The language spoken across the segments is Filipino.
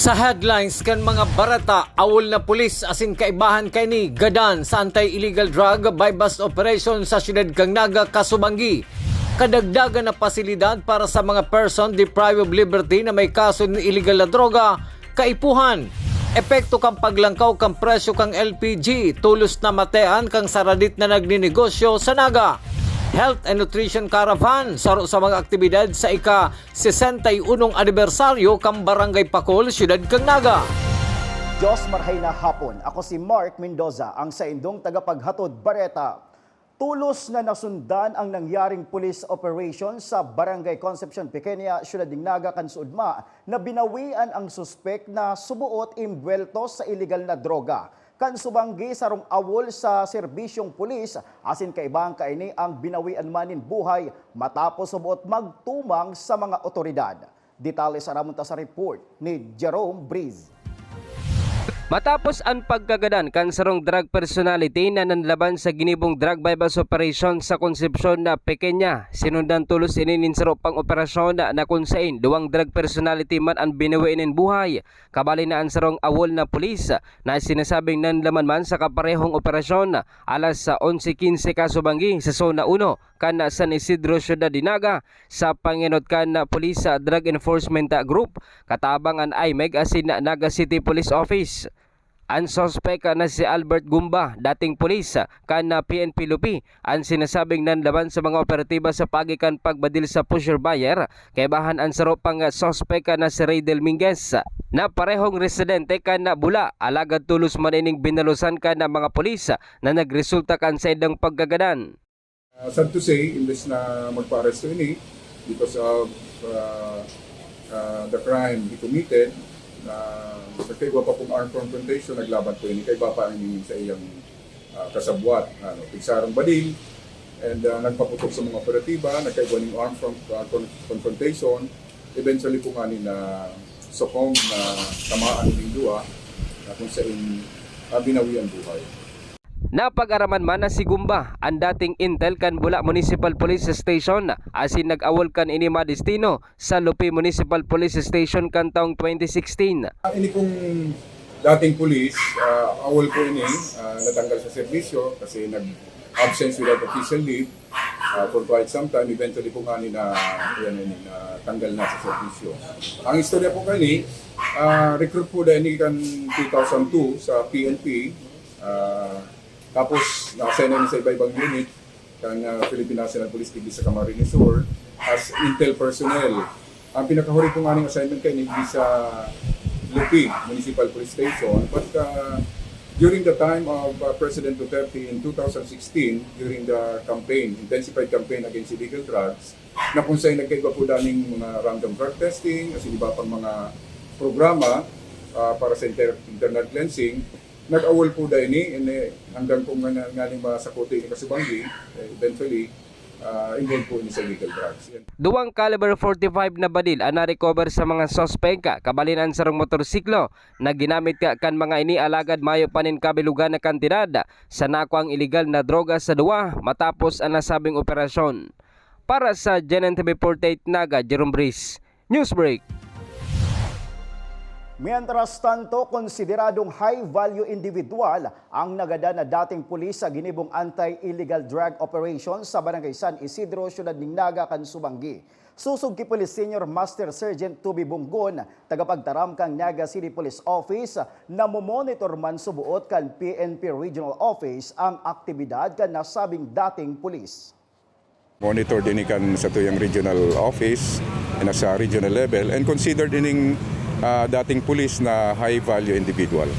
Sa headlines kan mga barata, awol na pulis asin kaibahan kay ni Gadan sa anti-illegal drug bypass operation sa siyudad kang Naga, Kasubangi. Kadagdagan na pasilidad para sa mga person deprived of liberty na may kaso ng illegal na droga, kaipuhan. Epekto kang paglangkaw kang presyo kang LPG, tulos na matean kang saradit na nagninegosyo sa Naga. Health and Nutrition Caravan saro sa mga aktibidad sa ika-61 anibersaryo kang Barangay Pacol, Siyudad kang Naga. Diyos marhay na hapon. Ako si Mark Mendoza, ang sa indong tagapaghatod bareta. Tulos na nasundan ang nangyaring police operation sa Barangay Concepcion Pequeña, Siyudad ng Naga, Kansuudma, na binawian ang suspek na subuot imbwelto sa illegal na droga. Kansubanggi sarong awol sa serbisyong pulis, asin kaibang kaini ang binawian manin buhay matapos subuot magtumang sa mga otoridad. Detalye sa ramunta sa report ni Jerome Breeze. Matapos ang pagkagadan kan sarong drug personality na nanlaban sa ginibong drug bypass operation sa Concepcion na Pequeña, sinundan tulos ininsaro pang operasyon na kunsain duwang drug personality man ang binawiin buhay. Kabali na ang sarong awol na pulis na sinasabing nanlaman man sa kaparehong operasyon alas sa 11:15 Kasubangi sa Zona 1 kan San Isidro, Ciudad de Naga sa panginod kan Police Drug Enforcement Group katabang ang IMEG asin Naga City Police Office. Ang sospek na si Albert Gumba, dating pulis kan PNP Lupi, ang sinasabing nanlaban sa mga operatiba sa pagikan pagbadil sa pusher buyer, kay bahan ang saropang sospek na si Raydel Minguez na parehong residente kan Bula, alagad tulos manining binalusan kan mga pulis na nagresulta kan sa idang paggagadan. Sad to say, imbes na magpa-arresto ini because of the crime he committed, na nagkaiba pa pong armed confrontation, naglaban po ini kay Bapa ini sa iyang kasabwat, pigsarang badil, and nagpaputok sa mga operatiba, nagkaiba ng armed confrontation, eventually po nga na succumb na tamaan ng dua na kung saan binawi ang buhay. Napag-araman man na si Gumba, ang dating intel kan Bula Municipal Police Station, asin nag-awol kan ini madestino sa Lupi Municipal Police Station kan taong 2016. Ini kong dating police, awol ko ini, natanggal sa serbisyo kasi nag-absence without official leave for quite some time. Eventually po nga na tanggal na sa serbisyo. Ang istorya po kani, recruit po dahil kan 2002 sa PNP, tapos naka-assign na sa iba-ibang unit kan Philippine National Police Tiglis sa Camarines Sur as intel personnel. Ang pinakahuri po nga ng assignment kay hindi sa Lupi Municipal Police Station, but during the time of President Duterte in 2016, during the campaign, intensified campaign against illegal drugs, na kung sa'yo nagkaiba po daning mga random drug testing, as iba pang mga programa para sa internal cleansing, nag-awol po dahil hanggang po ngaling masakote ni Kasubangi, eventually involved po sa illegal drugs. Duwang caliber 45 na badil ang na-recover sa mga sospek kabalinan sa motorsiklo na ginamit kan mga ini alagad mayo panin kabilugan na kantidad sa nakuang illegal na droga sa duwa matapos ang nasabing operasyon. Para sa GNN TV 48 Naga, Jerome Breeze, Newsbreak. Mientras tanto, konsideradong high-value individual ang nagada na dating pulis sa ginibong anti-illegal drug operation sa Barangay San Isidro, Siyudad ng Naga, Kansubangi. Susog ki Police Senior Master Sergeant Tubi Bunggon, tagapagtaram kang Naga City Police Office, na mumonitor man subuot kan PNP Regional Office ang aktibidad kan nasabing dating pulis. Monitor din kan sa tuyang regional office na sa regional level and considered dining dating pulis na high-value individual.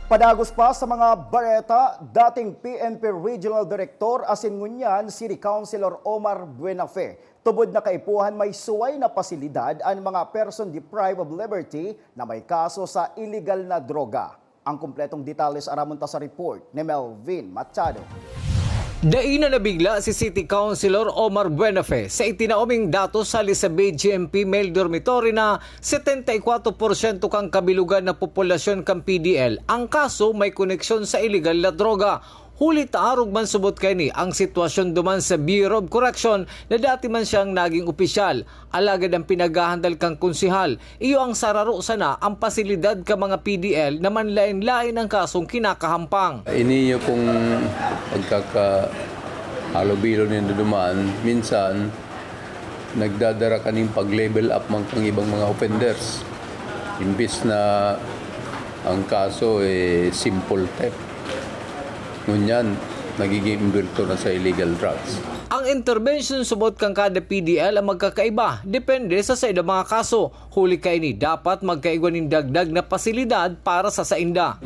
Padagos pa sa mga bareta, dating PNP Regional Director asin ngunyan City Councilor Omar Buenafe. Tubod na kaipuhan may suway na pasilidad ang mga person deprived of liberty na may kaso sa illegal na droga. Ang kumpletong detalye aramunta sa report ni Melvin Machado. Daina nabigla si City Councilor Omar Buenafe sa itinaoming datos sa Elizabeth GMP Male Dormitory na 74% kang kabilugan na populasyon kang PDL. Ang kaso may koneksyon sa illegal na droga. Huli taarog man subot kay ni ang sitwasyon duman sa Bureau of Correction na dati man siyang naging opisyal. Alagad ang pinagahandal kang konsihal. Iyo ang sararo sana ang pasilidad ka mga PDL na manlain-lain ang kasong kinakahampang. Iniyo kung pagkakahalubilo niya dumaan, minsan nagdadara kaning pag-level up man kang ibang mga offenders. Imbis na ang kaso simple theft. Ngunyan, nagiging imbirto na sa illegal drugs. Ang intervention subot kang kada PDL ang magkakaiba. Depende sa saida mga kaso. Huli kay ni dapat magkaigwan ng dagdag na pasilidad para sa sainda.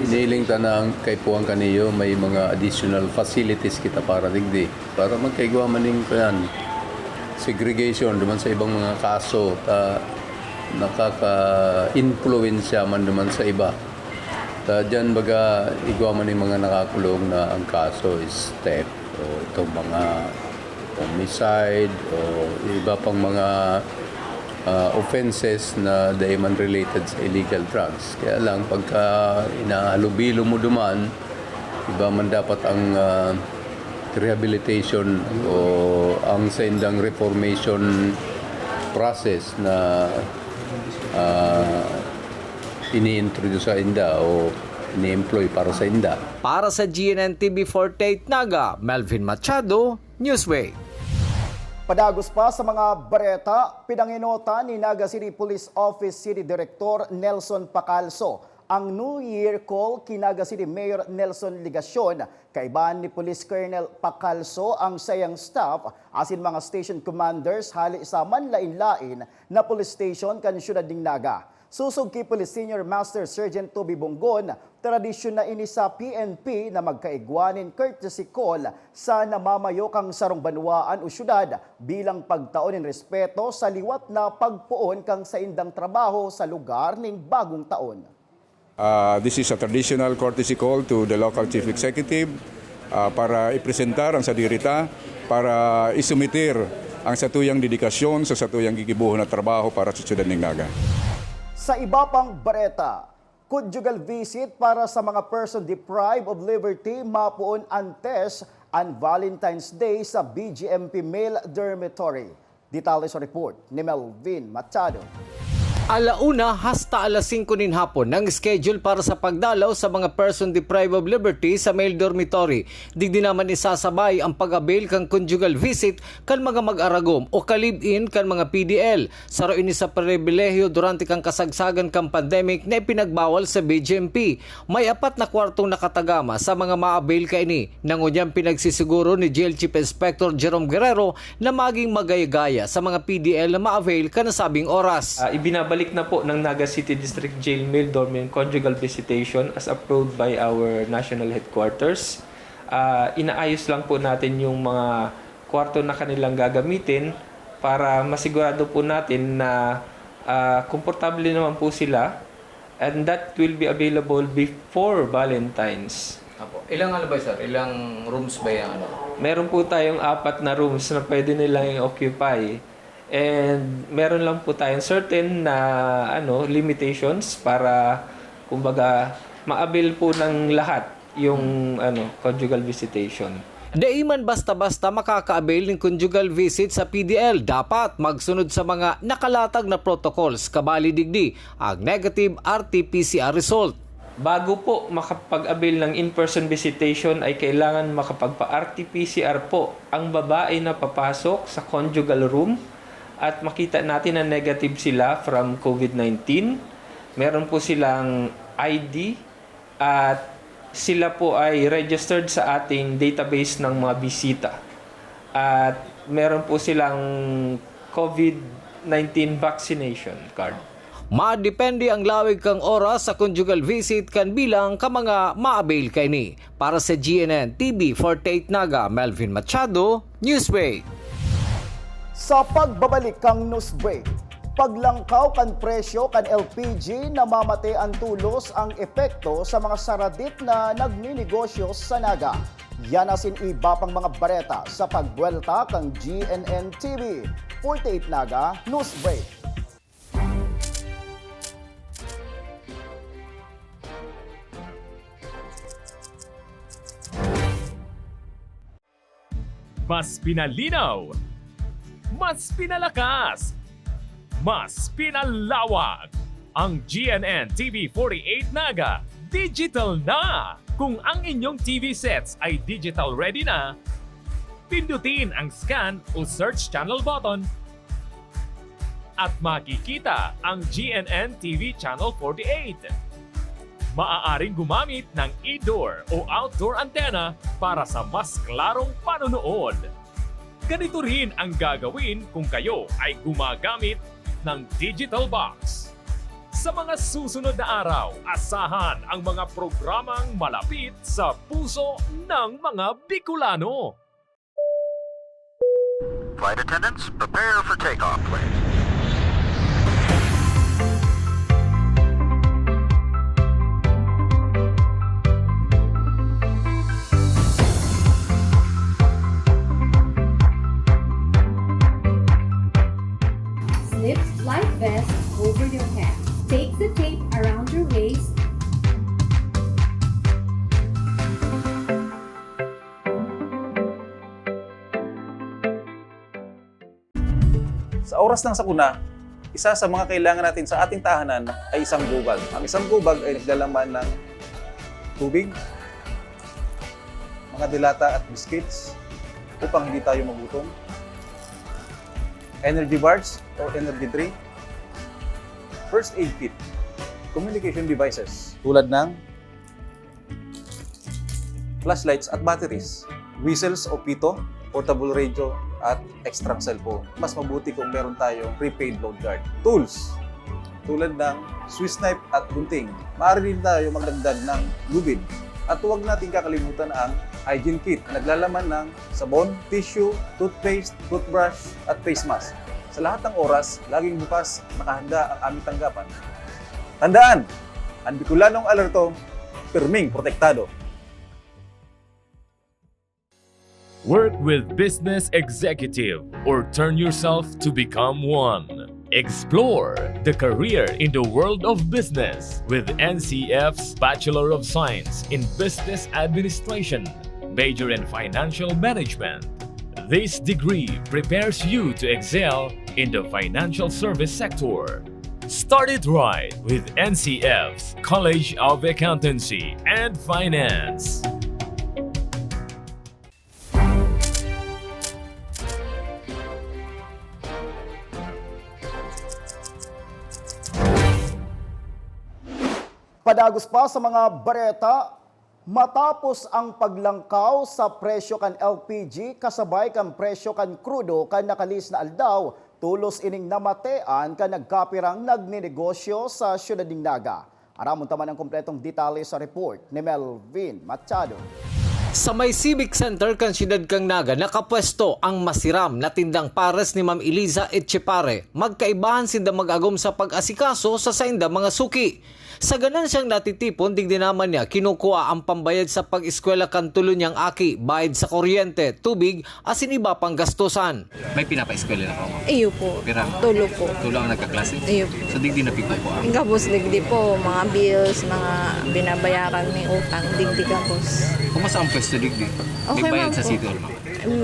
Iniling tanang kay puwang kaniyo may mga additional facilities kita para digdi. Para magkaigwa maning yan. Segregation duman sa ibang mga kaso. Nakaka-influensya man duman sa iba. Diyan baga igwa man yung mga nakakulong na ang kaso is theft o itong mga homicide o iba pang mga offenses na dayman related sa illegal drugs. Kaya lang pagka inahalubilo mo duman, iba man dapat ang rehabilitation o ang saindang reformation process na ini-introduce sa inda o ini-employ para sa inda. Para sa GNN TV 48 Naga, Melvin Machado, Newsway. Padagos pa sa mga bareta, pinanginota ni Naga City Police Office City Director Nelson Pacalso ang New Year call kay Naga City Mayor Nelson Ligacion. Kaibahan ni Police Colonel Pacalso ang sayang staff asin mga station commanders hali sa manlain-lain na police station kan syudad ning Naga. Susog kay Police Senior Master Sergeant Toby Bonggon, tradisyon na ini sa PNP na magkaigwanin courtesy call sa namamayo kang sarong banwaan o syudad bilang pagtaon ng respeto sa liwat na pagpuon kang sa indang trabaho sa lugar ning bagong taon. This is a traditional courtesy call to the local chief executive para ipresentar ang sadirita, para isumitir ang satuyang dedikasyon sa satuyang gigibuhon na trabaho para sa syudad ning Naga. Sa iba pang bareta, conjugal visit para sa mga person deprived of liberty mapuon antes ang Valentine's Day sa BGMP Male Dormitory. Detalye sa report ni Melvin Machado. Alauna hasta alas 5 nin hapon ng schedule para sa pagdalaw sa mga person deprived of liberty sa male dormitory. Digdi naman isasabay ang pag-avail kang conjugal visit kan mga mag-aragom o kalib-in kan mga PDL. Saro ini sa pribilehiyo durante kang kasagsagan kang pandemic na ipinagbawal sa BGMP. May 4 na kwartong nakatagama sa mga ma-avail ka ini. Nangunyang pinagsisiguro ni Jail Chief Inspector Jerome Guerrero na maging magayagaya sa mga PDL na ma-avail ka na sabing oras. Ibinabalik na po ng Naga City District Jail Male Dormant Conjugal Visitation as approved by our national headquarters. Inaayos lang po natin yung mga kwarto na kanilang gagamitin para masigurado po natin na komportable naman po sila, and that will be available before Valentine's. Apo. Ilang ba sir? Ilang rooms ba yan? Meron po tayong 4 na rooms na pwede nilang i-occupy. And meron lang po tayong certain na limitations para kumbaga ma-avail po ng lahat yung conjugal visitation. Daiman basta-basta makaka-avail ng conjugal visit sa PDL, dapat magsunod sa mga nakalatag na protocols kabali digdi ang negative RT-PCR result. Bago po makapag-avail ng in-person visitation ay kailangan makapagpa-RT-PCR po ang babae na papasok sa conjugal room at makita natin na negative sila from COVID-19. Meron po silang ID at sila po ay registered sa ating database ng mga bisita. At meron po silang COVID-19 vaccination card. Madepende ang lawig kang oras sa conjugal visit kan bilang ka mga ma-avail kay ni. Para sa GNN TV 48 Naga, Melvin Machado, Newsway. Sa pagbabalik kang news break, paglangkaw kan presyo kan LPG namamate ang tulos ang epekto sa mga saradit na nagninegosyo sa Naga. Yan asin iba pang mga bareta sa pagbuelta kang GNN TV 48 Naga News Break. Mas pinalinaw, mas pinalakas, mas pinalawak. Ang GNN TV 48 Naga, digital na! Kung ang inyong TV sets ay digital ready na, pindutin ang scan o search channel button at makikita ang GNN TV Channel 48. Maaaring gumamit ng indoor o outdoor antenna para sa mas klarong panonood. Ganito rin ang gagawin kung kayo ay gumagamit ng digital box. Sa mga susunod na araw, asahan ang mga programang malapit sa puso ng mga Bicolano. Flight attendants, prepare for takeoff, please. Slip life vest over your head. Take the tape around your waist. Sa oras ng sakuna, isa sa mga kailangan natin sa ating tahanan ay isang gubag. Ang isang gubag ay naglalaman ng tubig, mga dilata at biscuits upang hindi tayo magutom, energy bars o energy drink, first aid kit, communication devices tulad ng flashlights at batteries, whistles o pito, portable radio, at extra cellphone. Mas mabuti kung meron tayong prepaid load guard. Tools tulad ng Swiss knife at gunting. Maaari din tayo magdagdag ng lubid. At huwag natin kakalimutan ang hygiene kit na naglalaman ng sabon, tissue, toothpaste, toothbrush, at face mask. Sa lahat ng oras, laging bukas, nakahanda ang aming tanggapan. Tandaan, ang Bicolanong alerto, pirming protektado. Work with Business Executive or turn yourself to become one. Explore the career in the world of business with NCF's Bachelor of Science in Business Administration, major in Financial Management. This degree prepares you to excel in the financial service sector. Start it right with NCF's College of Accountancy and Finance. Padagos pa sa mga bareta, matapos ang paglangkaw sa presyo kan LPG kasabay kan presyo kan krudo kan nakalis na aldaw, tulos ining namatean kan nagkapirang nagninegosyo sa siyudad ng Naga. Aramon taman ang kompletong detalye sa report ni Melvin Machado. Sa may Civic Center kan siyudad kang Naga, nakapwesto ang masiram na tindang pares ni Ma'am Eliza Etchepare. Magkaibahan sinda mag-agom sa pag-asikaso sa sainda mga suki. Sa ganan siyang natitipon, digdi naman niya kinukuha ang pambayad sa pag-eskwela kan tulo niyang aki, bayad sa kuryente, tubig, asin iba pang gastusan. May pinapa-eskwela na po. Iyo po. Pira? Tulo po. Tulo ang nagkaklase? Iyo po. So, digdi na pico po. Ingabos digdi po, mga bills, mga binabayaran may utang, digdi gabos. Kumusta ang pwesto digdi? Okay, Nagbayad ma'am sa po. City Hall, ma'am.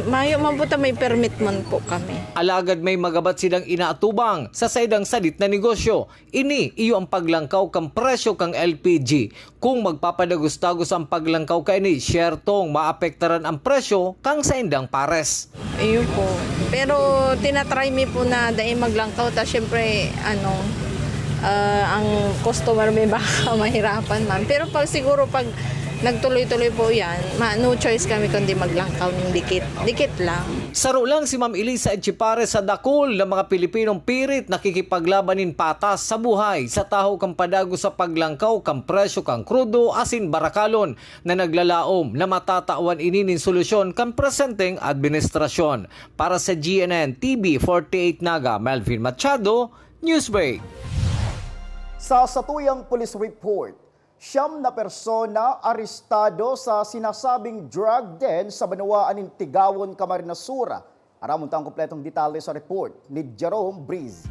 Mayo man po may permit man po kami. Alagad may magabat silang inaatubang sa saydang salit na negosyo. Ini iyo ang paglangkaw kang presyo kang LPG. Kung magpapadagos-tagos ang paglangkaw ka ini, syertong maapektaran ang presyo kang saindang pares. Iyo po. Pero tinatry mi po na dahil maglangkaw ta syempre ang customer may baka mahirapan man. Pero pag siguro pag nagtuloy-tuloy po yan, no choice kami kundi maglangkaw ng dikit. Dikit lang. Saro lang si Ma'am Eliza Etchepare sa dakol ng mga Pilipinong pirit nakikipaglabanin patas sa buhay sa taho kang padago sa paglangkaw kang presyo kang krudo asin barakalon na naglalaom na matatawan ininin solusyon kang presenteng administrasyon. Para sa GNN TV 48 Naga, Melvin Machado, Newsbreak. Sa satuyang police report, 9 na persona arestado sa sinasabing drug den sa Banawaan ng Tigawon, Camarines Sur. Aramon tang kompletong detalye sa report ni Jerome Breeze.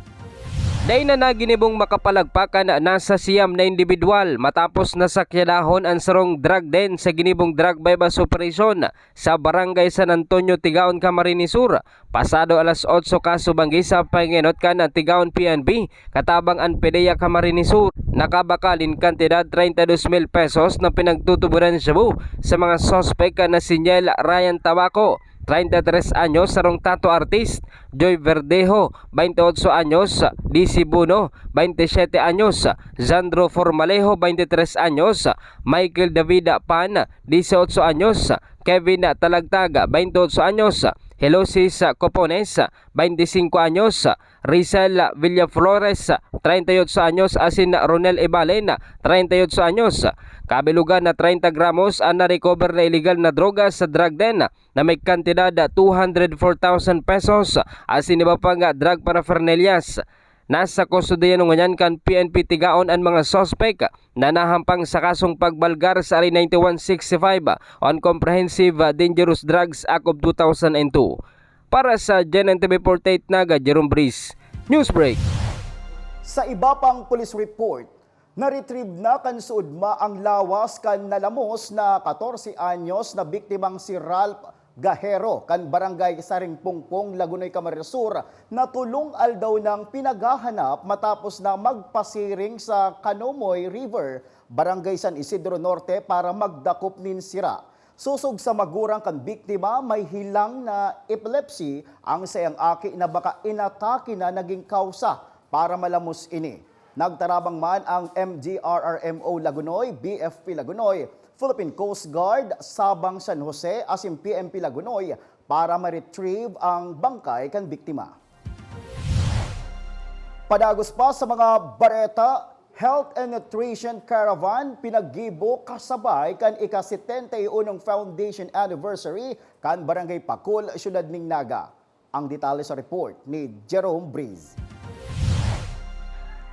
Dahil na naginibong makapalagpakan na nasa siyam na individual matapos nasakyadahon ang sarong drug den sa ginibong drug bypass operation sa barangay San Antonio, Tigaon, Camarines Sur. Pasado alas 8 kasubanggi sa panginot kan na Tigaon PNP katabang ang PDEA Camarines Sur. Nakabakalin kantidad 32,000 pesos na pinagtutuburan Cebu sa mga sospek na si Niel Ryan Tabaco, 33 anyos, sarong tattoo artist; Joy Verdejo, 28 anyos; DC Buno, 27 anyos; Jandro Formalejo, 23 anyos; Michael David Pan, 18 anyos; Kevin Talagtag, 28 anyos; Helosis Copones, 25 anyos; Rizal Villaflores, 38 anyos, asin Ronel Ibalen, 38 anyos. Kabilugan na 30 gramos ang na-recover na illegal na droga sa drug den na may kantidad 204,000 pesos asin iba pang drug paraphernalias. Nasa kustodiya ng ganyan kan PNP Tigaon ang mga sospek na nahampang sa kasong pagbalgar sa RA 9165 on Comprehensive Dangerous Drugs Act of 2002. Para sa GNN TV 48 Naga, Jerome Breeze, Newsbreak. Sa iba pang police report, na-retrieve na kan suudma ang lawas kan nalamos na 14 anyos na biktimang si Ralph Gahero kan barangay Saring Pungpong, Lagunoy, Camarines Sur na tulong aldaw ng pinaghahanap matapos na magpasiring sa Canomoy River, barangay San Isidro Norte para magdakop nin sira. Susog sa magurang kan biktima, may hilang na epilepsy ang sayang aki na baka inatake na naging kausa para malamos ini. Nagtarabang man ang MGRRMO Lagunoy, BFP Lagunoy, Philippine Coast Guard, Sabang San Jose, asim PMP Lagunoy para ma-retrieve ang bangkay kan biktima. Padagos pa sa mga bareta, Health and Nutrition Caravan pinaggibo kasabay kan ika-71 Foundation Anniversary kan Barangay Pakul, Siyudad ning Naga. Ang detalye sa report ni Jerome Breeze.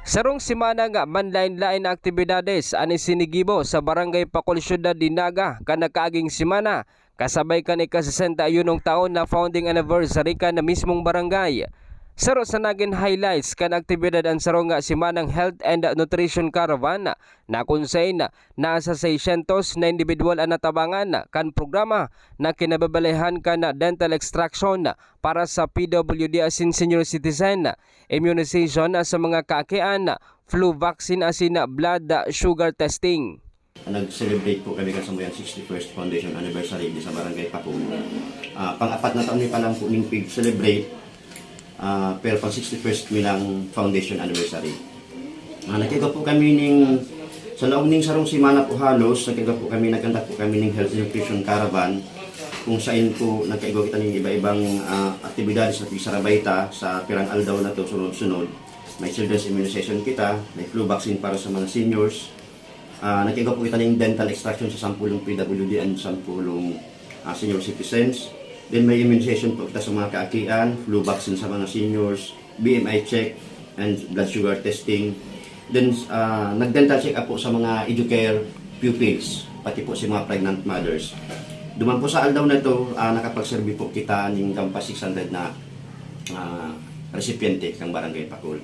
Sarong simana nga manlain-lain na aktibidades ani sinigibo sa Barangay Pakul, Siyudad ning Naga kan nakaaging simana kasabay kan ika-61 taon na founding anniversary kan na mismong barangay. Saro sa naging highlights kan aktibidad ang sarong nga simanang Health and Nutrition Caravan na kunsain nasa 600 na individual ang natabangan kan programa na kinababalehan kan dental extraction para sa PWD asin senior citizen, immunization sa mga kaakian, flu vaccine asin blood sugar testing. Nag-celebrate po kami kasamayang 61st Foundation Anniversary sa Barangay Pakul. Pang-apat na taon ni pa lang po ning celebrate. Pero pang 61st milang foundation anniversary. Nagkiga po kami sa loob ng sarong simana po halos, nagkanda po kami ng Health and Nutrition Caravan kung saan po nagkaigo kita ng iba-ibang aktibidad sa Sarabayta sa pirang aldaw na to sunod-sunod. May children's immunization kita, may flu vaccine para sa mga seniors. Nagkaigo po kita ng dental extraction sa 10 PWD and 10 senior citizens. Then may immunization po kita sa mga kaakian, flu vaccine sa mga seniors, BMI check, and blood sugar testing. Then nag-dental check up po sa mga educare pupils, pati po sa mga pregnant mothers. Duman po sa aldaw na ito, nakapag-serve po kita ng kampas 600 na recipiente ng Barangay Pakul.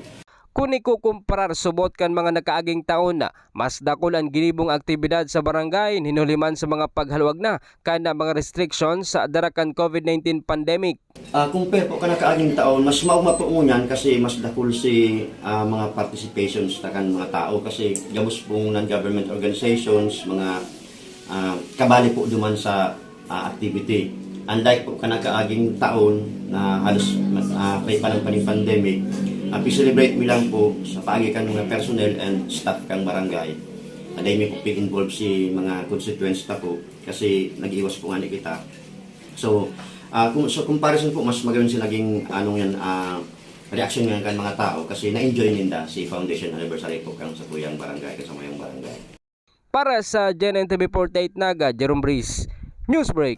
Kung ikukumparar subot kan mga nakaaging taon na mas dakol ang ginibong aktibidad sa barangay hinuliman sa mga paghaluwag na kana mga restrictions sa darakan COVID-19 pandemic. Compare po ka nakaaging taon, mas mauma po ngunyan kasi mas dakol si mga participations takan mga tao kasi gabos pong non-government organizations, mga kabali po duman sa activity. Unlike po ka nakaaging taon na halos may panang pandemic, celebrate mi lang po sa paagikan ng mga personnel and staff kang barangay. Aday mi po involved si mga constituents ta po kasi nag-iwas po nga ni kita. So, kung sa comparison po, mas magawin si naging reaction nga kan mga tao kasi na-enjoy ninda si Foundation Anniversary po kang sa tuyang barangay, kasama yung barangay. Para sa GNN TV 48 Naga, Jerome Breeze, Newsbreak.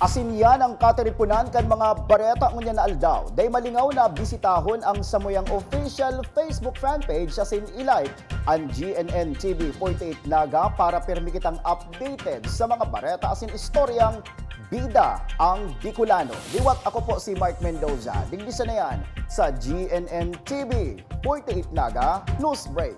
Asin yan ang katiripunan kan mga bareta ngunyan na aldaw. Day malingaw na bisitahon ang samuyang official Facebook fanpage asin ilike ang GNN TV 48 Naga para pirmi kitang updated sa mga bareta asin istoryang bida ang Bicolano. Liwat, ako po si Mark Mendoza. Digdisa na yan sa GNN TV 48 Naga News Break.